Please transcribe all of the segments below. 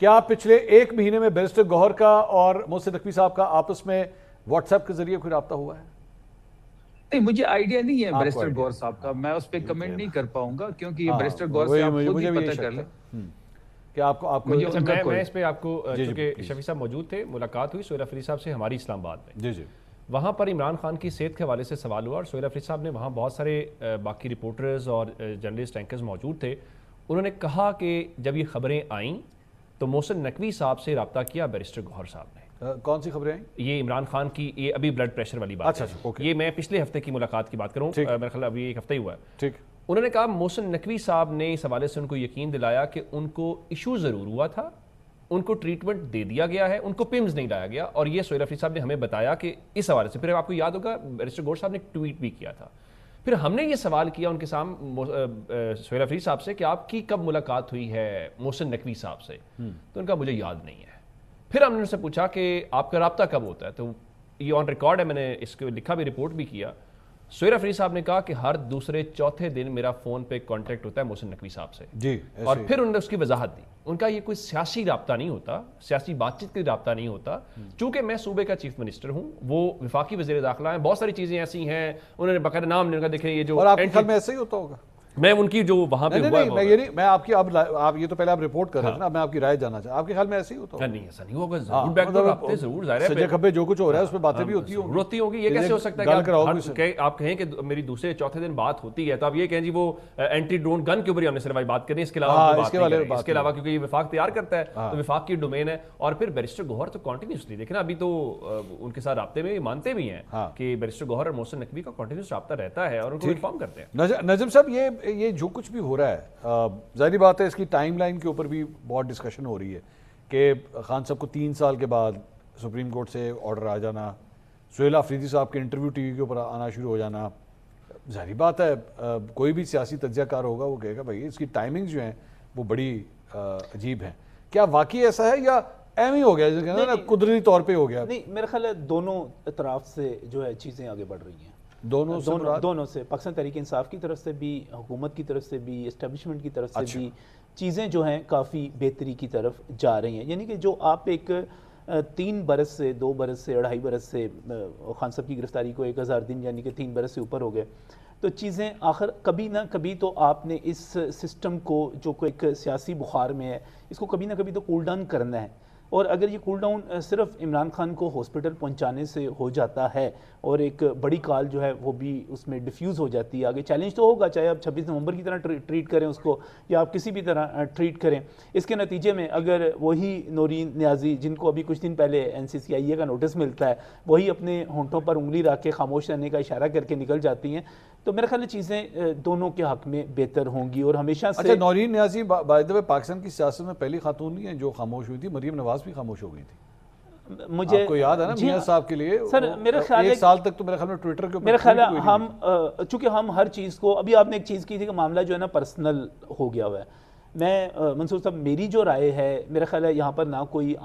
کیا پچھلے ایک مہینے میں بیرسٹر گوہر کا اور محسن نقوی صاحب کا آپس میں واٹس ایپ کے ذریعے کوئی رابطہ ہوا ہے؟ نہیں، مجھے آئیڈیا نہیں ہے بیرسٹر گوہر صاحب کا، میں اس پہ کمنٹ نہیں کر پاؤں گا کیونکہ یہ بیرسٹر گوہر سے آپ خود ہی پتہ کر لیں کہ آپ کو میں اس پہ آپ کو چونکہ شفیع صاحب موجود تھے، ملاقات ہوئی سہیل افریدی صاحب سے ہماری اسلام آباد میں. جی وہاں پر عمران خان کی صحت کے حوالے سے سوال ہوا اور سہیل افریدی صاحب نے وہاں بہت سارے باقی رپورٹرز اور جرنلسٹ اینکرز موجود تھے. انہوں نے کہا کہ جب یہ خبریں آئیں تو محسن نقوی صاحب سے رابطہ کیا بیرسٹر گوہر صاحب نے. کون سی خبریں آئیں؟ یہ عمران خان کی یہ ابھی بلڈ پریشر والی بات ہے. یہ میں پچھلے ہفتے کی ملاقات کی بات کروں، میرے خیال ابھی ایک ہفتہ ہی ہوا ہے. ٹھیک. انہوں نے کہا محسن نقوی صاحب نے اس حوالے سے ان کو یقین دلایا کہ ان کو ایشو ضرور ہوا تھا، ان کو ٹریٹمنٹ دے دیا گیا ہے، ان کو پمز نہیں لایا گیا. اور یہ سہیل افریدی صاحب نے ہمیں بتایا کہ اس حوالے سے پھر آپ کو یاد ہوگا بیرسٹر گوہر صاحب نے ٹویٹ بھی کیا تھا. پھر ہم نے یہ سوال کیا ان کے سامنے سہیل افریدی صاحب سے کہ آپ کی کب ملاقات ہوئی ہے محسن نقوی صاحب سے، تو ان کا مجھے یاد نہیں ہے. پھر ہم نے ان سے پوچھا کہ آپ کا رابطہ کب ہوتا ہے، تو یہ آن ریکارڈ ہے، میں نے اس کو لکھا بھی، رپورٹ بھی کیا. سہیل افریدی صاحب نے کہا کہ ہر دوسرے چوتھے دن میرا فون پہ کانٹیکٹ ہوتا ہے محسن نقوی صاحب سے. جی. اور پھر انہوں نے اس کی وضاحت دی. ان کا یہ کوئی سیاسی رابطہ نہیں ہوتا، سیاسی بات چیت کا رابطہ نہیں ہوتا. چونکہ میں صوبے کا چیف منسٹر ہوں، وہ وفاقی وزیر داخلہ ہیں، بہت ساری چیزیں ایسی ہیں. انہوں نے باقاعدہ نام نے کہا دیکھیں یہ جو، اور آپ کے خیال میں ایسا ہی ہوتا ہوگا؟ میں ان کی جو وہاں پہ ہوا ہے، میں آپ کی آپ یہ تو پہلے آپ رپورٹ کر رہے تھے نا، میں آپ کی رائے جاننا چاہتا ہوں، آپ کے خیال میں ایسا ہی ہوتا ہوگا؟ نہیں، ایسا نہیں ہوگا. ضرور بیک ڈور رابطے ضرور، ظاہر ہے سجے کھپے جو کچھ ہو رہا ہے اس پہ باتیں بھی ہوتی ہوگی. یہ کیسے ہو سکتا ہے کہ آپ کہیں کہ میری دوسرے چوتھے دن بات ہوتی ہے تو آپ یہ کہیں جی وہ اینٹی ڈرون گن کے اوپر ہی ہم نے صرف بات کرنی ہے، اس کے علاوہ کیونکہ یہ وفاق تیار کرتا ہے تو وفاق کی ڈومین ہے. اور پھر بیرسٹر گوہر تو کنٹینیوسلی دیکھیں نا، ابھی تو ان کے ساتھ رابطے میں مانتے بھی ہیں کہ بیرسٹر گوہر اور محسن نقوی کا کنٹینیوس رابطہ رہتا ہے اور ان کو انفارم کرتے ہیں. نجم صاحب، یہ جو کچھ بھی ہو رہا ہے، ظاہری بات ہے اس کی ٹائم لائن کے اوپر بھی بہت ڈسکشن ہو رہی ہے کہ خان صاحب کو 3 سال کے بعد سپریم کورٹ سے آرڈر آ جانا، سہیل افریدی صاحب کے انٹرویو ٹی وی کے اوپر آنا شروع ہو جانا. ظاہری بات ہے کوئی بھی سیاسی تجزیہ کار ہوگا وہ کہے گا بھائی اس کی ٹائمنگ جو ہیں وہ بڑی عجیب ہیں. کیا واقعی ایسا ہے یا ایم ہی ہو گیا، جیسے کہتے ہیں نا قدرتی طور پہ ہو گیا؟ نہیں، میرا خیال ہے دونوں اطراف سے جو ہے چیزیں آگے بڑھ رہی ہیں. دونوں سے، پاکستان تحریک انصاف کی طرف سے بھی، حکومت کی طرف سے بھی، اسٹیبلشمنٹ کی طرف سے بھی چیزیں جو ہیں کافی بہتری کی طرف جا رہی ہیں. یعنی کہ جو آپ ایک 3 برس سے 2 برس سے 2.5 برس سے خان صاحب کی گرفتاری کو 1000 دن یعنی کہ 3 برس سے اوپر ہو گئے، تو چیزیں آخر کبھی نہ کبھی تو آپ نے اس سسٹم کو جو ایک سیاسی بخار میں ہے اس کو کبھی نہ کبھی تو کول ڈاؤن کرنا ہے. اور اگر یہ کول ڈاؤن صرف عمران خان کو ہاسپٹل پہنچانے سے ہو جاتا ہے اور ایک بڑی کال جو ہے وہ بھی اس میں ڈیفیوز ہو جاتی ہے، آگے چیلنج تو ہوگا، چاہے آپ 26 نومبر کی طرح ٹریٹ کریں اس کو یا آپ کسی بھی طرح ٹریٹ کریں. اس کے نتیجے میں اگر وہی نورین نیازی جن کو ابھی کچھ دن پہلے NCCIA کا نوٹس ملتا ہے وہی اپنے ہونٹوں پر انگلی رکھ کے خاموش رہنے کا اشارہ کر کے نکل جاتی ہیں، تو میرے خیال چیزیں دونوں کے حق میں بہتر ہوں گی. اور ہمیشہ سے نورین نیازی بائی دی وے پاکستان کی سیاست میں پہلی خاتون نہیں ہے جو خاموش ہوئی تھی، مریم نواز بھی خاموش ہو گئی تھی. مجھے آپ کو یاد ہے نا میاں صاحب کے لیے سر میرا خیال ہے 1 سال تک تو میرے خیال میں ٹویٹر کے اوپر میرا خیال ہے ہم چونکہ ہم ہر چیز کو، ابھی آپ نے ایک چیز کی تھی کہ معاملہ جو ہے نا پرسنل ہو گیا ہوا ہے. میں منصور صاحب میری جو رائے ہے، میرا خیال ہے یہاں پر نہ کوئی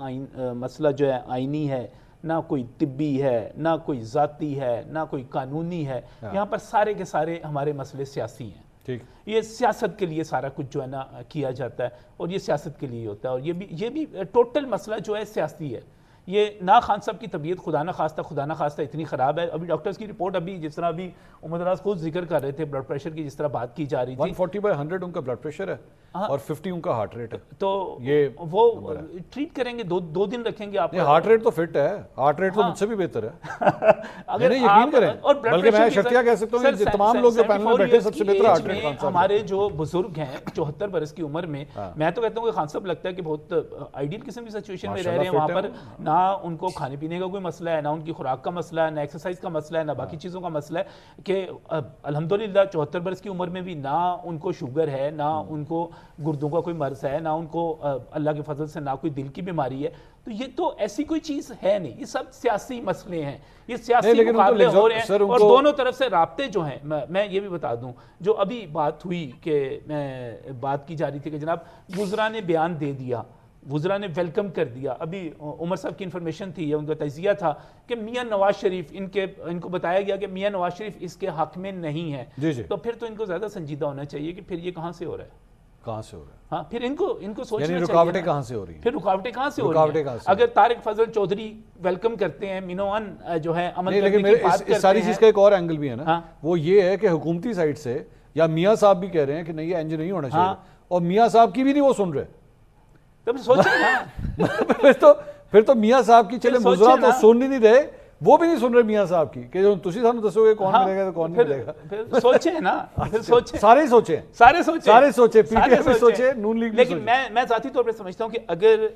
مسئلہ جو ہے آئینی ہے، نہ کوئی طبی ہے، نہ کوئی ذاتی ہے، نہ کوئی قانونی ہے. یہاں پر سارے کے سارے ہمارے مسئلے سیاسی ہیں. یہ سیاست کے لیے سارا کچھ جو ہے نا کیا جاتا ہے اور یہ سیاست کے لیے ہوتا ہے. اور یہ بھی ٹوٹل مسئلہ جو ہے سیاسی ہے. یہ نہ خان صاحب کی طبیعت خدا نہ خواستہ اتنی خراب ہے. ابھی ڈاکٹرز کی رپورٹ، ابھی جس طرح ابھی عمر دراز خود ذکر کر رہے تھے بلڈ پریشر کی، جس طرح بات کی جا رہی تھی 140/100 ان کا بلڈ پریشر ہے اور 50 ان کا ہارٹ ریٹ ہے. تو یہ وہ ٹریٹ کریں گے، 2 دن رکھیں گے. آپ ہارٹ ریٹ تو فٹ ہے، ہارٹ ریٹ تو مجھ سے بھی بہتر ہے. اگر یقین کریں، بلکہ میں شرطیہ کہہ سکتا ہوں کہ تمام لوگ جو پینل میں بیٹھے سب سے بہتر ہارٹ ریٹ خان صاحب. ہمارے جو بزرگ ہیں 74 برس کی عمر میں، میں تو کہتا ہوں کہ خان صاحب لگتا ہے کہ بہت آئیڈیل قسم کی سچویشن میں رہ رہے ہیں. وہاں پر نہ ان کو کھانے پینے کا کوئی مسئلہ ہے، نہ ان کی خوراک کا مسئلہ ہے، نہ ایکسرسائز کا مسئلہ ہے، نہ باقی چیزوں کا مسئلہ ہے. کہ الحمدللہ 74 برس کی عمر میں بھی نہ ان کو شوگر ہے، نہ ان کو گردوں کا کوئی مرض ہے، نہ ان کو اللہ کے فضل سے نہ کوئی دل کی بیماری ہے. تو یہ تو ایسی کوئی چیز ہے نہیں. یہ سب سیاسی مسئلے ہیں، یہ سیاسی مقابلے ہو رہے ہیں. اور دونوں طرف سے رابطے جو ہیں، میں یہ بھی بتا دوں، جو ابھی بات ہوئی کہ میں بات کی جا رہی تھی کہ جناب وزراء نے بیان دے دیا، وزراء نے ویلکم کر دیا. ابھی عمر صاحب کی انفارمیشن تھی یا ان کا تجزیہ تھا کہ میاں نواز شریف ان کو بتایا گیا کہ میاں نواز شریف اس کے حق میں نہیں ہے. تو پھر تو ان کو زیادہ سنجیدہ ہونا چاہیے کہ پھر یہ کہاں سے ہو رہا ہے. کہاں سے ہو رہا ہے؟ ہاں پھر ان کو سوچنا یعنی چاہیے رکاوٹیں کہاں سے ہو رہی ہیں؟ پھر رکاوٹیں کہاں سے ہو رہی ہیں؟ اگر طارق فضل چودھری ویلکم کرتے ہیں، مینوان جو ہے عمل کرنے کی بات کرتے ہیں، اس ساری چیز کا ایک اور اینگل بھی ہے نا، وہ یہ ہے کہ حکومتی سائٹ سے یا میاں صاحب بھی کہہ رہے ہیں کہ نہیں یہ انج نہیں ہونا چاہیے، اور میاں صاحب کی بھی نہیں وہ سن رہے. تب سوچیں نا پھر تو میاں صاحب کی چلے مزرا تو سن ہی نہیں رہے، وہ بھی نہیں سن رہے میاں صاحب کی کہ جو تسی سانو دسو گے کون ملے گا تو کون نہیں ملے گا. پھر سوچیں نا، پھر سوچیں، سارے سوچیں، پی ٹی ایم بھی سوچے، نون لیگ بھی سوچے. لیکن میں ذاتی طور پر سمجھتا ہوں کہ اگر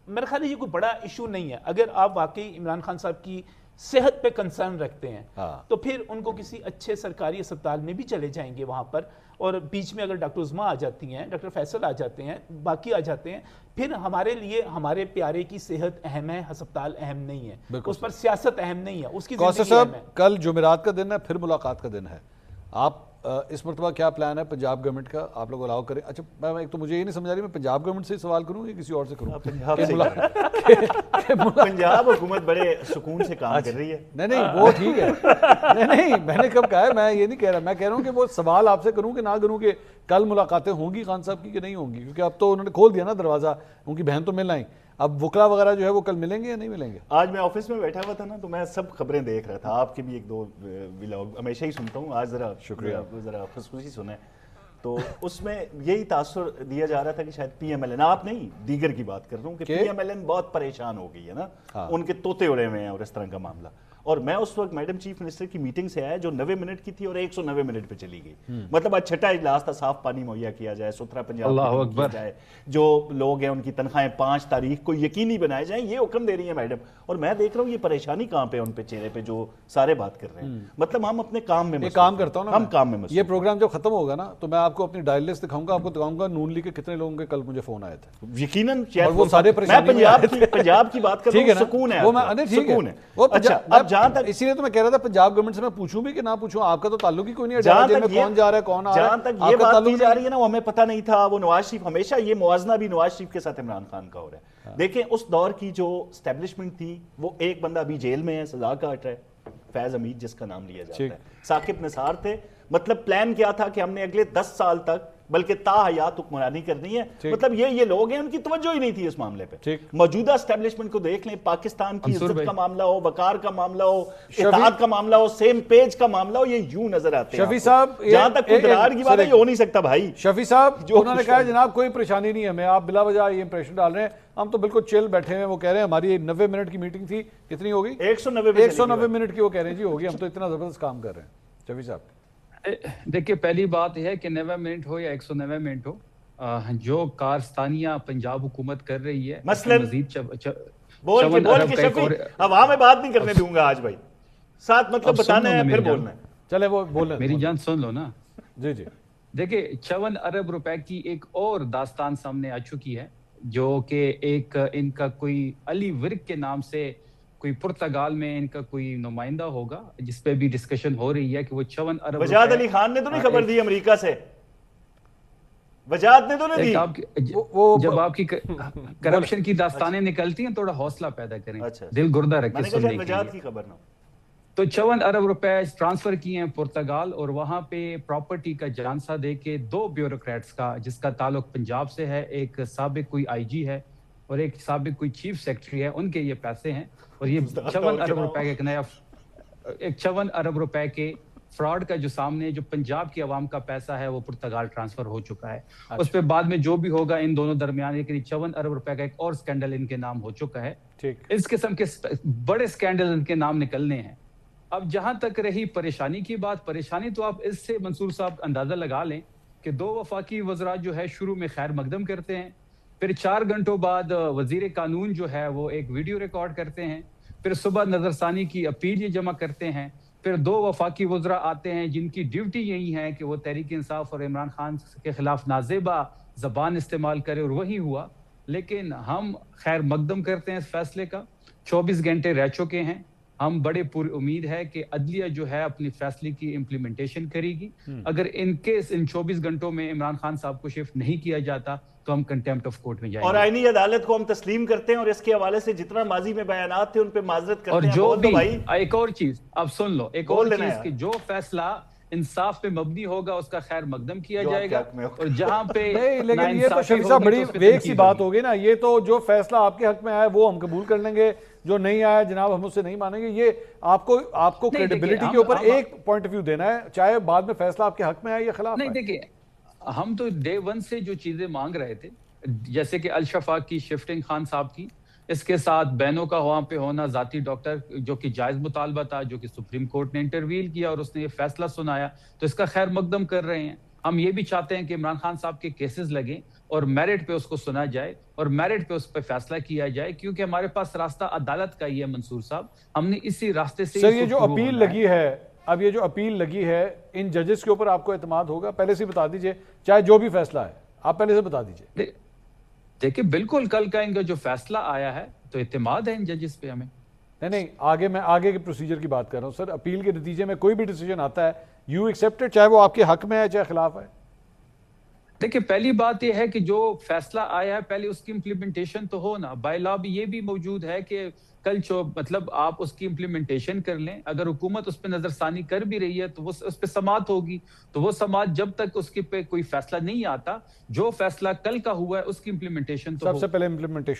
میرا خیال ہے یہ کوئی بڑا ایشو نہیں ہے، اگر آپ واقعی عمران خان صاحب کی صحت پہ کنسرن رکھتے ہیں تو پھر ان کو کسی اچھے سرکاری اسپتال میں بھی چلے جائیں گے وہاں پر، اور بیچ میں اگر ڈاکٹر عظمیٰ آ جاتی ہیں، ڈاکٹر فیصل آ جاتے ہیں، باقی آ جاتے ہیں، پھر ہمارے لیے ہمارے پیارے کی صحت اہم ہے، ہسپتال اہم نہیں ہے، اس پر سیاست اہم نہیں ہے، اس کی زندگی اہم ہے. کل جمعرات کا دن ہے، پھر ملاقات کا دن ہے. آپ اس مرتبہ کیا پلان ہے پنجاب گورنمنٹ کا؟ آپ لوگ الاؤ کریں. اچھا میں ایک تو مجھے یہ نہیں سمجھ آ رہی میں پنجاب گورنمنٹ سے سوال کروں یا کسی اور سے کروں؟ پنجاب حکومت بڑے سکون سے کام کر رہی ہے. نہیں وہ ٹھیک ہے، نہیں میں نے کب کہا ہے، میں یہ نہیں کہہ رہا، میں کہہ رہا ہوں کہ وہ سوال آپ سے کروں کہ نہ کروں کہ کل ملاقاتیں ہوں گی خان صاحب کی کہ نہیں ہوں گی، کیونکہ اب تو انہوں نے کھول دیا نا دروازہ، ان کی بہن تو مل آئی، اب وکلا وغیرہ جو ہے وہ کل ملیں گے یا نہیں ملیں گے؟ آج میں آفس میں بیٹھا ہوا تھا نا تو میں سب خبریں دیکھ رہا تھا، آپ کے بھی ایک دو ولاگ ہمیشہ ہی سنتا ہوں، آج ذرا شکریہ، ذرا خصوصی سنیں. تو اس میں یہی تاثر دیا جا رہا تھا کہ شاید پی ایم ایل این، آپ نہیں دیگر کی بات کر رہا ہوں، کہ پی ایم ایل این بہت پریشان ہو گئی ہے نا، ان کے طوطے اڑے ہوئے ہیں اور اس طرح کا معاملہ. اور میں اس وقت میڈم چیف منسٹر کی میٹنگ سے آیا جو 90 منٹ کی تھی اور 190 منٹ پہ چلی گئی. مطلب آج چھٹا اجلاس تھا، صاف پانی مہیا کیا جائے، ستھرا پنجاب کیا جائے، جو لوگ ہیں ان کی تنخواہیں 5 تاریخ کو یقینی بنائے جائیں، یہ حکم دے رہی ہیں میڈم. اور میں دیکھ رہا ہوں یہ پریشانی کہاں پہ ان پہ چہرے پہ جو سارے بات کر رہے ہیں. مطلب ہم اپنے کام میں کام کرتا ہوں نا، ہم کام میں مصروف. یہ پروگرام جب ختم ہوگا نا تو میں آپ کو اپنی ڈائل لسٹ دکھاؤں گا، آپ کو دکھاؤں گا نون لیگ کے کتنے لوگوں کے کل مجھے فون آئے تھے. یقیناً وہ سارے پنجاب کی بات کر رہا ہوں، سکون ہے، سکون ہے. اچھا اب جہاں تک، اسی لیے تو میں کہہ رہا تھا پنجاب گورنمنٹ سے میں پوچھوں بھی کہ نہ پوچھوں، آپ کا تو تعلق ہی کوئی نہیں ہے جہاں میں کون جا رہا ہے کون آ رہا ہے. جہاں تک یہ بات کی جا رہی ہے نا وہ ہمیں پتہ نہیں تھا. وہ نواز شریف، ہمیشہ یہ موازنہ بھی نواز شریف کے ساتھ عمران خان کا ہو رہا ہے. دیکھیں اس دور کی جو اسٹیبلشمنٹ تھی، وہ ایک بندہ ابھی جیل میں ہے، سزا کاٹ رہا ہے، فیض حمید جس کا نام لیا جاتا ہے، ثاقب نثار تھے. مطلب پلان کیا تھا کہ ہم نے اگلے 10 سال تک بلکہ تا حیات حکمرانی کرنی ہے. مطلب یہ لوگ ہیں، ان کی توجہ ہی نہیں تھی اس معاملے پہ. موجودہ اسٹیبلشمنٹ کو دیکھ لیں، پاکستان کی عزت کا معاملہ ہو، وقار کا معاملہ ہو، اتحاد کا معاملہ ہو، سیم پیج کا معاملہ ہو، یہ یوں نظر آتے ہیں. شفیع صاحب جہاں تک قدرار کی بات ہے، یہ ہو نہیں سکتا بھائی. شفیع صاحب انہوں نے کہا جناب کوئی پریشانی نہیں ہے ہمیں، آپ بلا وجہ یہ امپریشن ڈال رہے ہیں، ہم تو بالکل چل بیٹھے ہیں. وہ کہہ رہے ہیں ہماری 90 منٹ کی میٹنگ تھی، کتنی ہوگی؟ 190 منٹ کی. وہ کہہ رہے ہیں جی ہوگی، ہم تو اتنا زبردست کام کر رہے ہیں. شفیع صاحب دیکھیں پہلی بات یہ ہے کہ 90 منٹ ہو یا 190 منٹ ہو، جو کارستانیہ پنجاب حکومت کر رہی ہے مزید بول کے شفیع ہوا میں بات نہیں کرنے دوں گا آج بھائی، ساتھ مطلب بتانا ہے پھر بولنا ہے. چلے وہ بولیں، میری جان سن لو نا. جی جی دیکھیں 54 ارب روپے کی ایک اور داستان سامنے آ چکی ہے، جو کہ ایک ان کا کوئی علی ورک کے نام سے کوئی پرتگال میں ان کا کوئی نمائندہ ہوگا، جس پہ بھی ڈسکشن ہو رہی ہے کہ وہ 54 ارب وجاد علی خان نے تو نہیں خبر دی امریکہ سے؟ وجاد نے تو نہیں دی. جب آپ کی کرپشن کی داستانیں نکلتی ہیں تھوڑا حوصلہ پیدا کریں، دل گردہ رکھیں سننے کے وجاد کی خبر نہ. تو 54 ارب روپے ٹرانسفر کیے ہیں پرتگال، اور وہاں پہ پراپرٹی کا جانسا دے کے 2 بیوروکریٹس کا، جس کا تعلق پنجاب سے ہے، ایک سابق کوئی آئی جی ہے اور ایک سابق کوئی چیف سیکرٹری ہے، ان کے یہ پیسے ہیں. اور یہ 54 ارب روپے کا ایک نیا 54 ارب روپے کے فراڈ کا جو سامنے جو پنجاب کی عوام کا پیسہ ہے وہ پرتگال ٹرانسفر ہو چکا ہے. اس پہ بعد میں جو بھی ہوگا ان دونوں درمیان، لیکن 54 ارب روپے کا ایک اور سکینڈل ان کے نام ہو چکا ہے. اس قسم کے بڑے سکینڈل ان کے نام نکلنے ہیں. اب جہاں تک رہی پریشانی کی بات، پریشانی تو آپ اس سے منصور صاحب اندازہ لگا لیں کہ 2 وفاقی وزراء جو ہے شروع میں خیر مقدم کرتے ہیں، پھر 4 گھنٹوں بعد وزیر قانون جو ہے وہ ایک ویڈیو ریکارڈ کرتے ہیں، پھر صبح نظر ثانی کی اپیل یہ جمع کرتے ہیں، پھر 2 وفاقی وزراء آتے ہیں جن کی ڈیوٹی یہی ہے کہ وہ تحریک انصاف اور عمران خان کے خلاف نازیبا زبان استعمال کرے، اور وہی ہوا. لیکن ہم خیر مقدم کرتے ہیں اس فیصلے کا. 24 گھنٹے رہ چکے ہیں. ہم بڑے پوری امید ہے کہ عدلیہ جو ہے اپنی فیصلے کی امپلیمنٹیشن کرے گی. اگر ان کیس ان 24 گھنٹوں میں عمران خان صاحب کو شفٹ نہیں کیا جاتا تو ہم کنٹیمپٹ آف کورٹ میں جائیں گے. اور آئینی عدالت کو ہم تسلیم کرتے ہیں، اور اس کے حوالے سے جتنا ماضی میں بیانات تھے ان پہ معذرت کرتے ہیں. اور جو بھی ایک اور چیز اب سن لو، ایک اور چیز کہ جو فیصلہ انصاف پہ مبنی ہوگا اس کا خیر مقدم کیا جائے گا، اور جہاں پہ نہیں، لیکن یہ تو شفیع صاحب بڑی ویک سی بات ہوگی نا. یہ تو جو فیصلہ آپ کے حق میں آیا وہ ہم قبول کر لیں گے، جو نہیں آیا جناب ہم اس سے نہیں مانیں گے. یہ آپ کو کریڈیبلٹی کے اوپر ایک پوائنٹ آف ویو دینا ہے، چاہے بعد میں فیصلہ آپ کے حق میں آئے یا خلاف آئے. نہیں دیکھیں، ہم تو ڈے ون سے جو چیزیں مانگ رہے تھے، جیسے کہ الشفاق کی شفٹنگ خان صاحب کی، اس کے ساتھ بہنوں کا وہاں پہ ہونا، ذاتی ڈاکٹر جو کہ جائز مطالبہ تھا، جو کہ سپریم کورٹ نے انٹرویل کیا اور اس نے یہ فیصلہ سنایا، تو اس کا خیر مقدم کر رہے ہیں. ہم یہ بھی چاہتے ہیں کہ عمران خان صاحب کے کیسز لگیں اور میرٹ پہ اس کو سنا جائے اور میرٹ پہ اس پہ فیصلہ کیا جائے، کیونکہ ہمارے پاس راستہ عدالت کا ہی ہے منصور صاحب. ہم نے اسی راستے سے سر یہ جو اپیل لگی ہے، اب یہ جو اپیل لگی ہے، ان ججز کے اوپر آپ کو اعتماد ہوگا؟ پہلے سے بتا دیجئے، چاہے جو بھی فیصلہ ہے آپ پہلے سے بتا دیجئے. دیکھیں بالکل کل کا ان کا جو فیصلہ آیا ہے تو اعتماد ہے ان ججز پہ ہمیں. نہیں، میں آگے کے پروسیجر کی بات کر رہا ہوں سر. اپیل کے نتیجے میں کوئی بھی ڈیسیجن آتا ہے، یو ایکسیپٹڈ، چاہے وہ آپ کے حق میں ہے چاہے خلاف ہے. دیکھیں پہلی بات یہ ہے کہ جو فیصلہ آیا ہے پہلے اس کی امپلیمنٹیشن تو ہو نا. بائی لا بھی یہ بھی موجود ہے کہ کل مطلب آپ اس کی امپلیمنٹیشن کر لیں. اگر حکومت اس پہ نظر ثانی کر بھی رہی ہے تو وہ اس پہ سماعت ہوگی، تو وہ سماعت جب تک اس کے پہ کوئی فیصلہ نہیں آتا، جو فیصلہ کل کا ہوا ہے اس کی امپلیمنٹیشن تو سب سے پہلے امپلیمنٹیشن